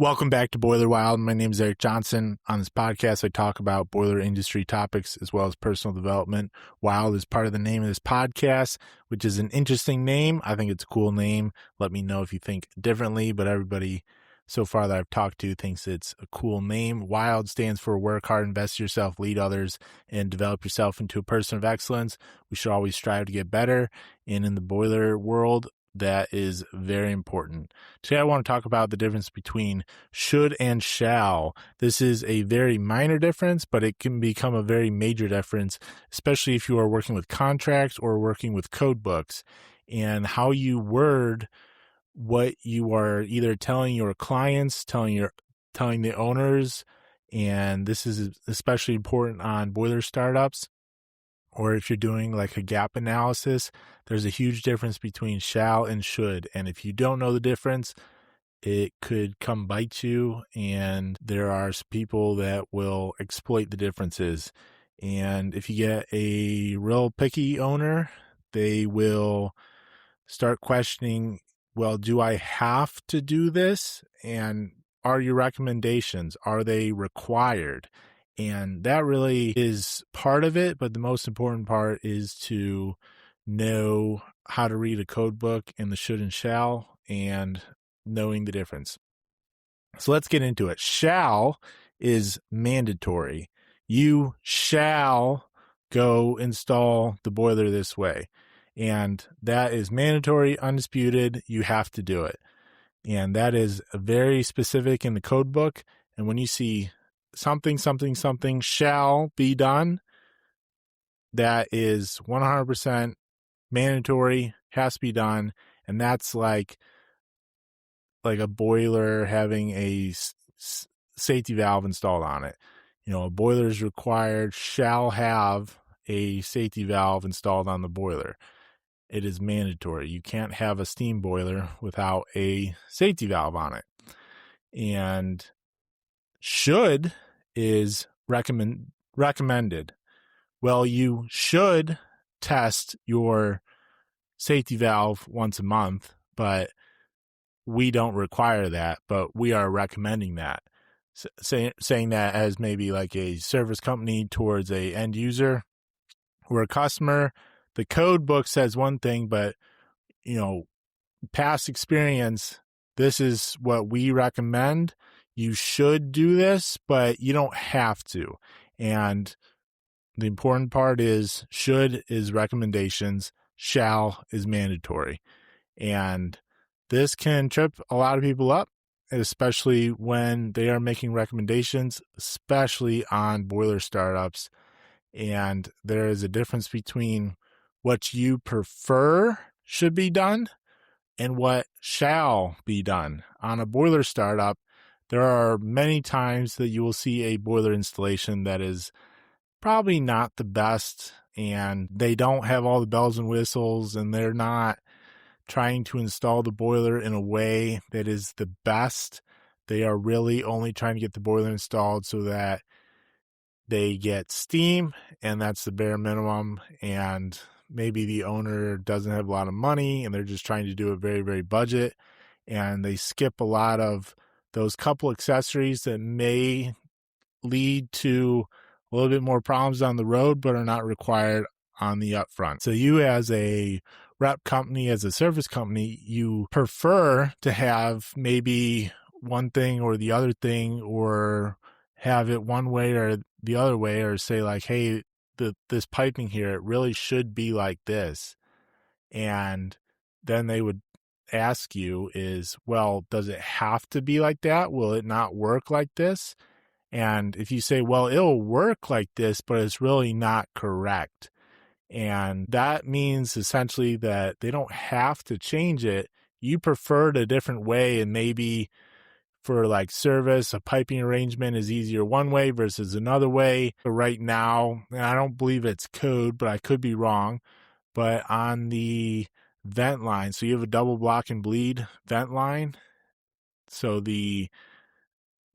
Welcome back to Boiler Wild. My name is Eric Johnson. On this podcast, I talk about boiler industry topics as well as personal development. Wild is part of the name of this podcast, which is an interesting name. I think it's a cool name. Let me know if you think differently, but everybody so far that I've talked to thinks it's a cool name. Wild stands for work hard, invest in yourself, lead others, and develop yourself into a person of excellence. We should always strive to get better. And in the boiler world, that is very important. Today, I want to talk about the difference between should and shall. This is a very minor difference, but it can become a very major difference, especially if you are working with contracts or working with code books, and how you word what you are either telling your clients, telling the owners, and this is especially important on boiler startups. Or if you're doing like a gap analysis, there's a huge difference between shall and should. And if you don't know the difference, it could come bite you. And there are people that will exploit the differences. And if you get a real picky owner, they will start questioning, well, do I have to do this? And are your recommendations, are they required? And that really is part of it, but the most important part is to know how to read a code book and the should and shall and knowing the difference. So let's get into it. Shall is mandatory. You shall go install the boiler this way. And that is mandatory, undisputed. You have to do it. And that is very specific in the code book. And when you see something shall be done, that is 100% mandatory, has to be done. And that's like a boiler having a safety valve installed on it. You know, a boiler is required, shall have a safety valve installed on the boiler. It is mandatory. You can't have a steam boiler without a safety valve on it. And should is recommended. Well, you should test your safety valve once a month, but we don't require that, but we are recommending that. Saying that as maybe like a service company towards a end user or a customer. The code book says one thing, but past experience, this is what we recommend. You should do this, but you don't have to. And the important part is should is recommendations, shall is mandatory. And this can trip a lot of people up, especially when they are making recommendations, especially on boiler startups. And there is a difference between what you prefer should be done and what shall be done. On a boiler startup, there are many times that you will see a boiler installation that is probably not the best, and they don't have all the bells and whistles, and they're not trying to install the boiler in a way that is the best. They are really only trying to get the boiler installed so that they get steam, and that's the bare minimum. And maybe the owner doesn't have a lot of money, and they're just trying to do it very, very budget, and they skip a lot of those couple accessories that may lead to a little bit more problems on the road, but are not required on the upfront. So you as a rep company, as a service company, you prefer to have maybe one thing or the other thing, or have it one way or the other way, or say like, hey, this piping here, it really should be like this. And then they would ask you is, well, does it have to be like that? Will it not work like this? And if you say, well, it'll work like this, but it's really not correct. And that means essentially that they don't have to change it. You preferred a different way, and maybe for like service, a piping arrangement is easier one way versus another way. But right now, and I don't believe it's code, but I could be wrong, but on the vent line, so you have a double block and bleed vent line. So the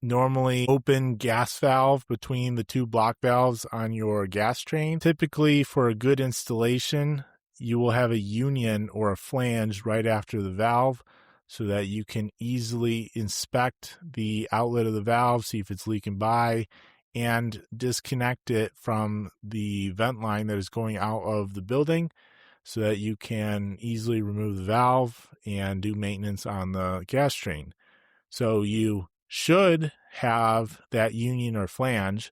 normally open gas valve between the two block valves on your gas train. Typically, for a good installation, you will have a union or a flange right after the valve. so that you can easily inspect the outlet of the valve, see if it's leaking by, and disconnect it from the vent line that is going out of the building so that you can easily remove the valve and do maintenance on the gas train. So you should have that union or flange,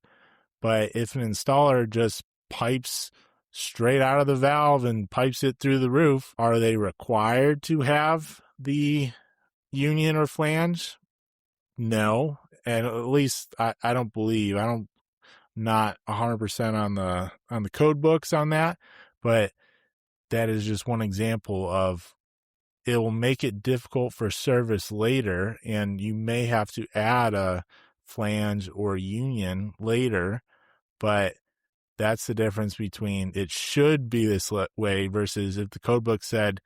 but if an installer just pipes straight out of the valve and pipes it through the roof, are they required to have the union or flange? No. And at least I don't believe, not 100% on the code books on that, but that is just one example of it will make it difficult for service later, and you may have to add a flange or union later, but that's the difference between it should be this way versus if the code book said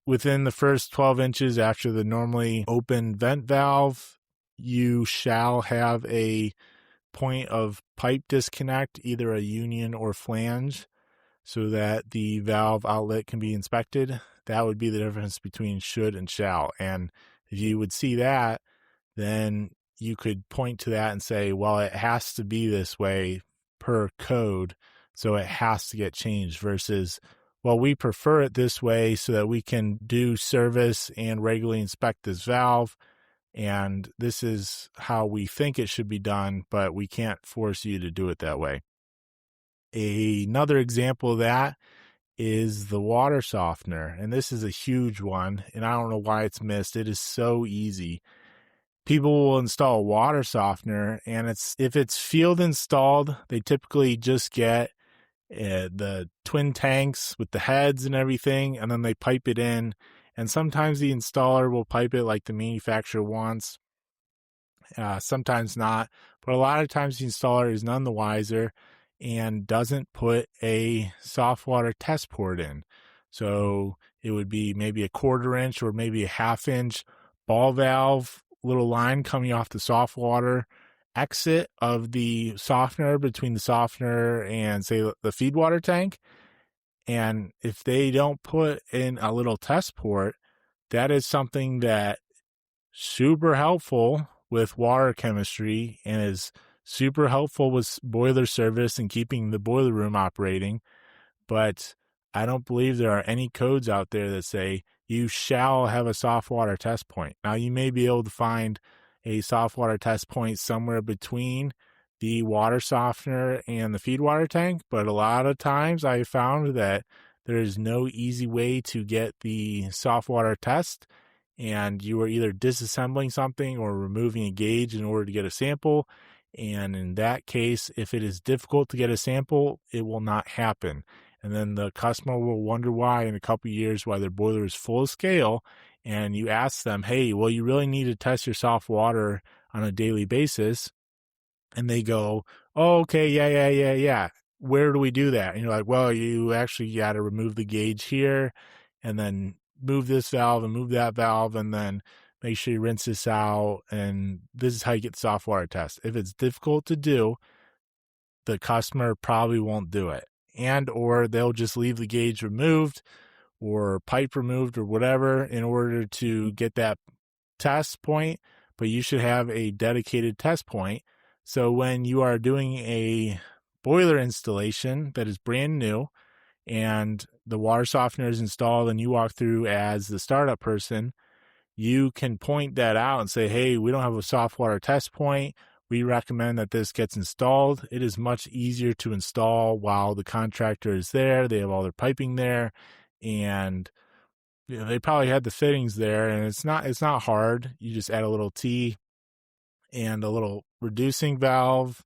within the first 12 inches after the normally open vent valve, you shall have a point of pipe disconnect, either a union or flange, so that the valve outlet can be inspected. That would be the difference between should and shall. And if you would see that, then you could point to that and say, well, it has to be this way per code, so it has to get changed, versus, well, we prefer it this way so that we can do service and regularly inspect this valve, and this is how we think it should be done, but we can't force you to do it that way. Another example of that is the water softener, and this is a huge one, and I don't know why it's missed. It is so easy. People will install a water softener, and if it's field installed, they typically just get the twin tanks with the heads and everything, and then they pipe it in. And sometimes the installer will pipe it like the manufacturer wants, sometimes not. But a lot of times the installer is none the wiser and doesn't put a soft water test port in. So it would be maybe a 1/4 inch or maybe a 1/2 inch ball valve, little line coming off the soft water exit of the softener between the softener and, say, the feed water tank. And if they don't put in a little test port, that is something that super helpful with water chemistry and is super helpful with boiler service and keeping the boiler room operating. But I don't believe there are any codes out there that say you shall have a soft water test point. Now, you may be able to find a soft water test point somewhere between the water softener and the feed water tank, but a lot of times I found that there is no easy way to get the soft water test, and you are either disassembling something or removing a gauge in order to get a sample. And in that case, if it is difficult to get a sample, it will not happen. And then the customer will wonder why in a couple of years why their boiler is full scale. And you ask them, hey, well, you really need to test your soft water on a daily basis. And they go, oh, okay, yeah. Where do we do that? And you're like, well, you actually got to remove the gauge here and then move this valve and move that valve and then make sure you rinse this out. And this is how you get the soft water test. If it's difficult to do, the customer probably won't do it. And or they'll just leave the gauge removed or pipe removed or whatever in order to get that test point. But you should have a dedicated test point. So when you are doing a boiler installation that is brand new and the water softener is installed and you walk through as the startup person, you can point that out and say, hey, we don't have a soft water test point. We recommend that this gets installed. It is much easier to install while the contractor is there. They have all their piping there, and they probably had the fittings there, and it's not hard. You just add a little T and a little reducing valve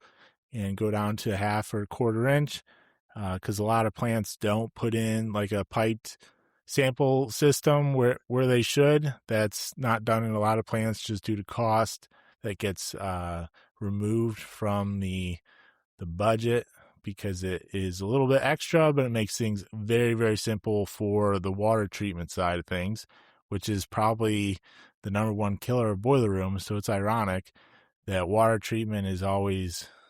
and go down to 1/2 or 1/4 inch, because a lot of plants don't put in like a piped sample system where they should. That's not done in a lot of plants just due to cost. That gets removed from the budget because it is a little bit extra, but it makes things very, very simple for the water treatment side of things, which is probably the number one killer of boiler rooms. So it's ironic that water treatment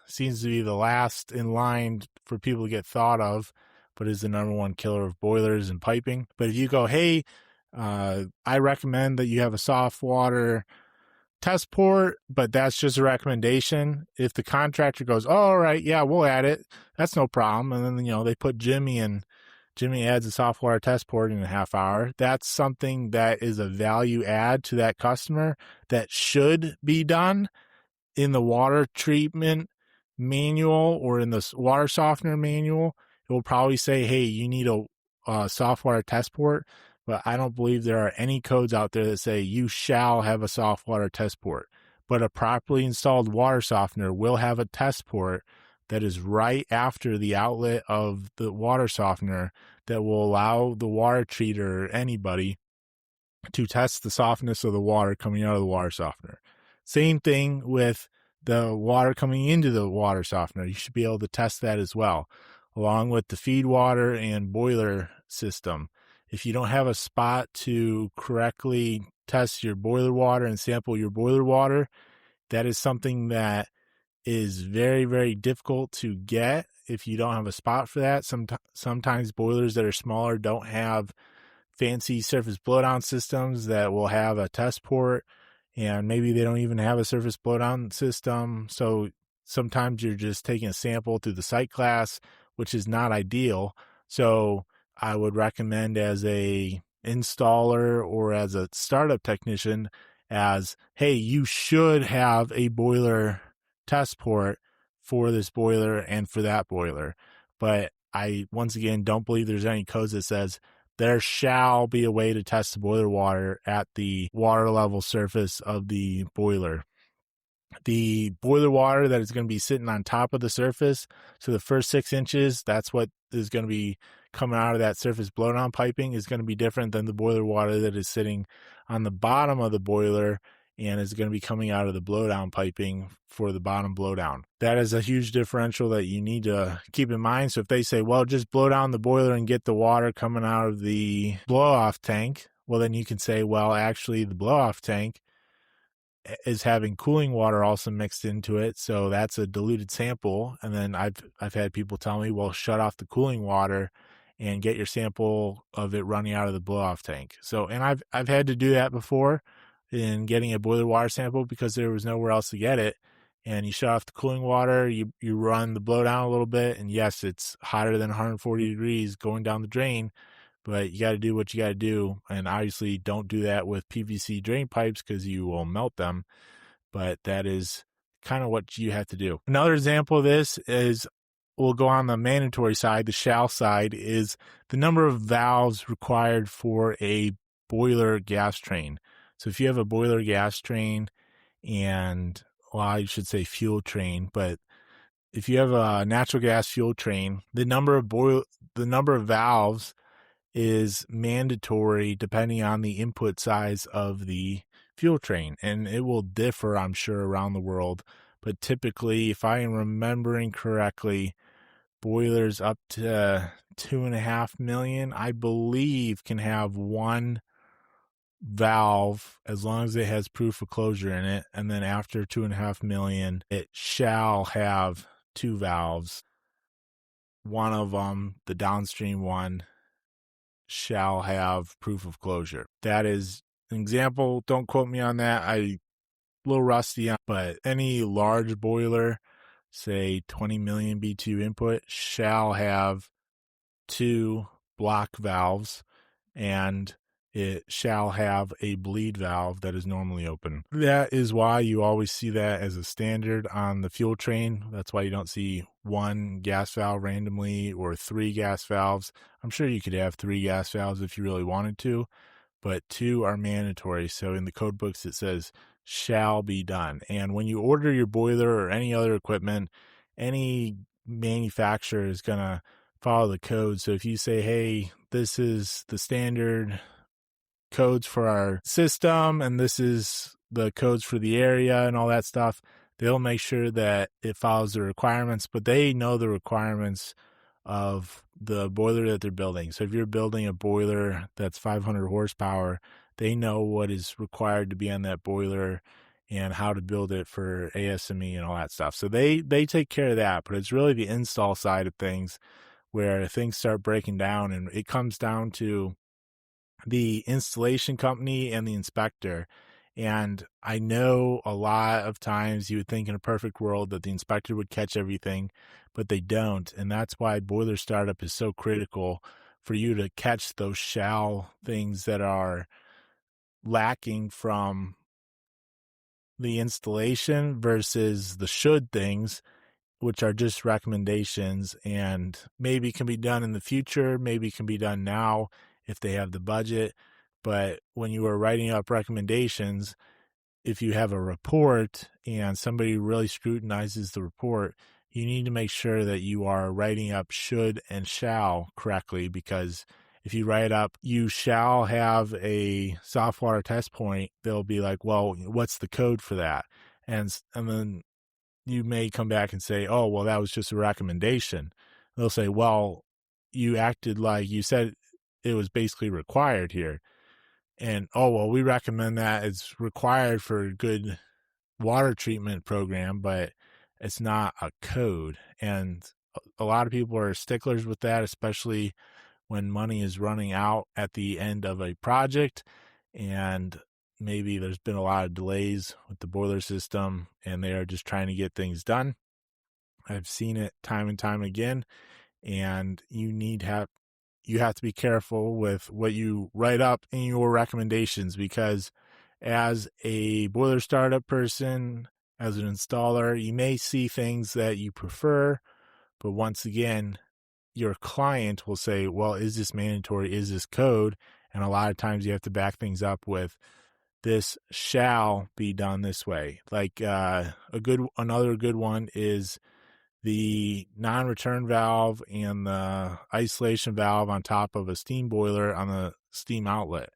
seems to be the last in line for people to get thought of, but is the number one killer of boilers and piping. But if you go, hey, I recommend that you have a soft water test port, but that's just a recommendation. If the contractor goes, oh, all right, yeah, we'll add it, that's no problem. And then, they put Jimmy and Jimmy adds a soft water test port in a half hour. That's something that is a value add to that customer that should be done in the water treatment manual or in the water softener manual. It will probably say, hey, you need a soft water test port, but I don't believe there are any codes out there that say you shall have a soft water test port. But a properly installed water softener will have a test port that is right after the outlet of the water softener that will allow the water treater or anybody to test the softness of the water coming out of the water softener. Same thing with the water coming into the water softener. You should be able to test that as well, along with the feed water and boiler system. If you don't have a spot to correctly test your boiler water and sample your boiler water, that is something that is very, very difficult to get if you don't have a spot for that. Sometimes boilers that are smaller don't have fancy surface blowdown systems that will have a test port, and maybe they don't even have a surface blowdown system. So sometimes you're just taking a sample through the site class, which is not ideal. So I would recommend as a installer or as a startup technician as, hey, you should have a boiler test port for this boiler and for that boiler. But I, once again, don't believe there's any codes that says there shall be a way to test the boiler water at the water level surface of the boiler. The boiler water that is going to be sitting on top of the surface, so the first 6 inches, that's what is going to be coming out of that surface blowdown piping, is going to be different than the boiler water that is sitting on the bottom of the boiler and is going to be coming out of the blowdown piping for the bottom blowdown. That is a huge differential that you need to keep in mind. So if they say, well, just blow down the boiler and get the water coming out of the blow-off tank, well, then you can say, well, actually the blow-off tank is having cooling water also mixed into it, so that's a diluted sample. And then I've had people tell me, well, shut off the cooling water and get your sample of it running out of the blow-off tank. So, and I've had to do that before in getting a boiler water sample because there was nowhere else to get it. And you shut off the cooling water, you run the blowdown a little bit, and yes, it's hotter than 140 degrees going down the drain, but you got to do what you got to do. And obviously don't do that with PVC drain pipes because you will melt them. But that is kind of what you have to do. Another example of this is, we'll go on the mandatory side, the shall side, is the number of valves required for a boiler gas train. So if you have a boiler gas train and, well, I should say fuel train, but if you have a natural gas fuel train, the number of valves is mandatory depending on the input size of the fuel train. And it will differ, I'm sure, around the world. But typically, if I am remembering correctly, boilers up to 2.5 million, I believe, can have one valve as long as it has proof of closure in it. And then after 2.5 million, it shall have 2 valves. One of them, the downstream one, shall have proof of closure. That is an example. Don't quote me on that. I'm a little rusty on, but any large boiler, say 20 million BTU input, shall have 2 block valves, and it shall have a bleed valve that is normally open. That is why you always see that as a standard on the fuel train. That's why you don't see 1 gas valve randomly or 3 gas valves. I'm sure you could have 3 gas valves if you really wanted to, but 2 are mandatory. So in the code books, it says shall be done. And when you order your boiler or any other equipment, any manufacturer is going to follow the code. So if you say, hey, this is the standard codes for our system and this is the codes for the area and all that stuff, they'll make sure that it follows the requirements, but they know the requirements of the boiler that they're building. So if you're building a boiler that's 500 horsepower, they know what is required to be on that boiler and how to build it for ASME and all that stuff. So they take care of that, but it's really the install side of things where things start breaking down, and it comes down to the installation company and the inspector. And I know a lot of times you would think in a perfect world that the inspector would catch everything, but they don't. And that's why boiler startup is so critical for you to catch those shall things that are lacking from the installation versus the should things, which are just recommendations and maybe can be done in the future, maybe can be done now if they have the budget. But when you are writing up recommendations, if you have a report and somebody really scrutinizes the report, you need to make sure that you are writing up should and shall correctly, because if you write up, you shall have a soft water test point, they'll be like, well, what's the code for that? And then you may come back and say, oh, well, that was just a recommendation. They'll say, well, you acted like you said it was basically required here. And, oh, well, we recommend that it's required for a good water treatment program, but it's not a code. And a lot of people are sticklers with that, especially when money is running out at the end of a project. And maybe there's been a lot of delays with the boiler system and they are just trying to get things done. I've seen it time and time again. And you have to be careful with what you write up in your recommendations, because as a boiler startup person, as an installer, you may see things that you prefer, but once again, your client will say, well, is this mandatory? Is this code? And a lot of times you have to back things up with, this shall be done this way. Like another good one is the non-return valve and the isolation valve on top of a steam boiler on the steam outlet.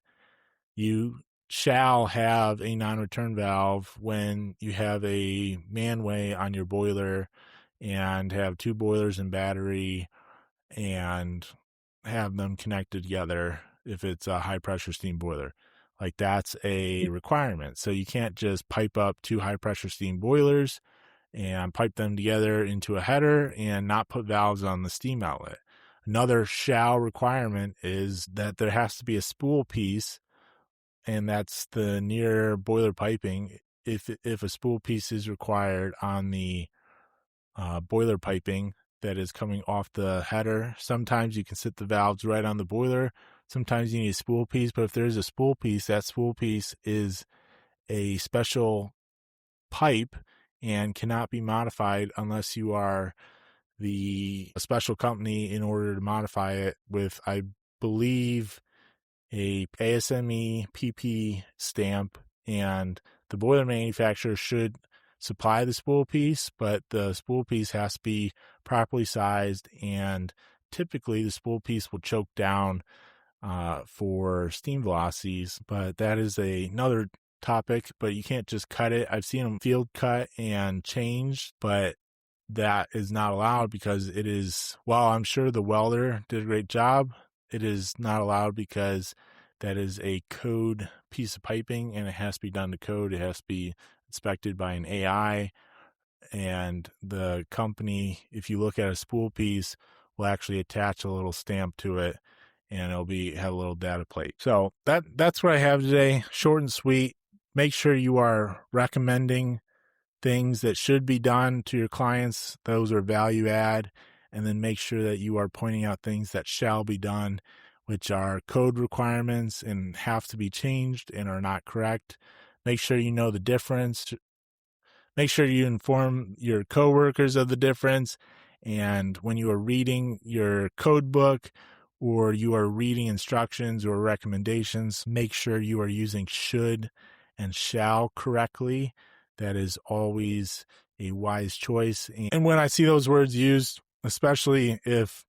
You shall have a non-return valve when you have a manway on your boiler and have two boilers and battery and have them connected together if it's a high pressure steam boiler. Like, that's a requirement. So you can't just pipe up two high pressure steam boilers and pipe them together into a header and not put valves on the steam outlet. Another shall requirement is that there has to be a spool piece, and that's the near boiler piping. If a spool piece is required on the boiler piping that is coming off the header, sometimes you can sit the valves right on the boiler. Sometimes you need a spool piece, but if there's a spool piece, that spool piece is a special pipe and cannot be modified unless you are a special company in order to modify it with, I believe, a ASME PP stamp. And the boiler manufacturer should supply the spool piece, but the spool piece has to be properly sized, and typically the spool piece will choke down for steam velocities. But that is another topic, but you can't just cut it. I've seen them field cut and change, but that is not allowed because it is, while I'm sure the welder did a great job, it is not allowed because that is a code piece of piping and it has to be done to code. It has to be inspected by an AI, and the company, if you look at a spool piece, will actually attach a little stamp to it and it'll have a little data plate. So that's what I have today. Short and sweet. Make sure you are recommending things that should be done to your clients. Those are value add. And then make sure that you are pointing out things that shall be done, which are code requirements and have to be changed and are not correct. Make sure you know the difference. Make sure you inform your coworkers of the difference. And when you are reading your code book or you are reading instructions or recommendations, make sure you are using should and shall correctly. That is always a wise choice. And when I see those words used, especially if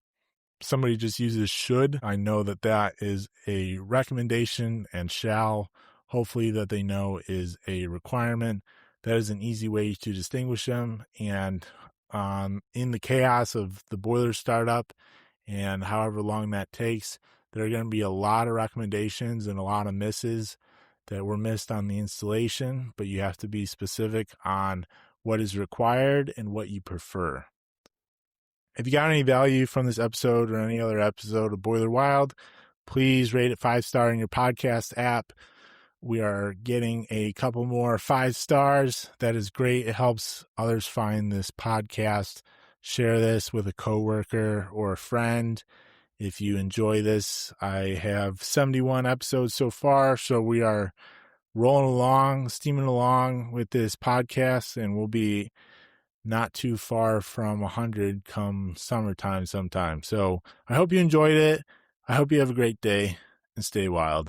somebody just uses should, I know that that is a recommendation, and shall, hopefully that they know, is a requirement. That is an easy way to distinguish them. And in the chaos of the boiler startup and however long that takes, there are going to be a lot of recommendations and a lot of misses that were missed on the installation, but you have to be specific on what is required and what you prefer. If you got any value from this episode or any other episode of Boiler Wild, please rate it 5-star in your podcast app. We are getting a couple more 5 stars. That is great. It helps others find this podcast. Share this with a coworker or a friend. If you enjoy this, I have 71 episodes so far, so we are rolling along, steaming along with this podcast, and we'll be not too far from 100 come summertime sometime. So I hope you enjoyed it. I hope you have a great day and stay wild.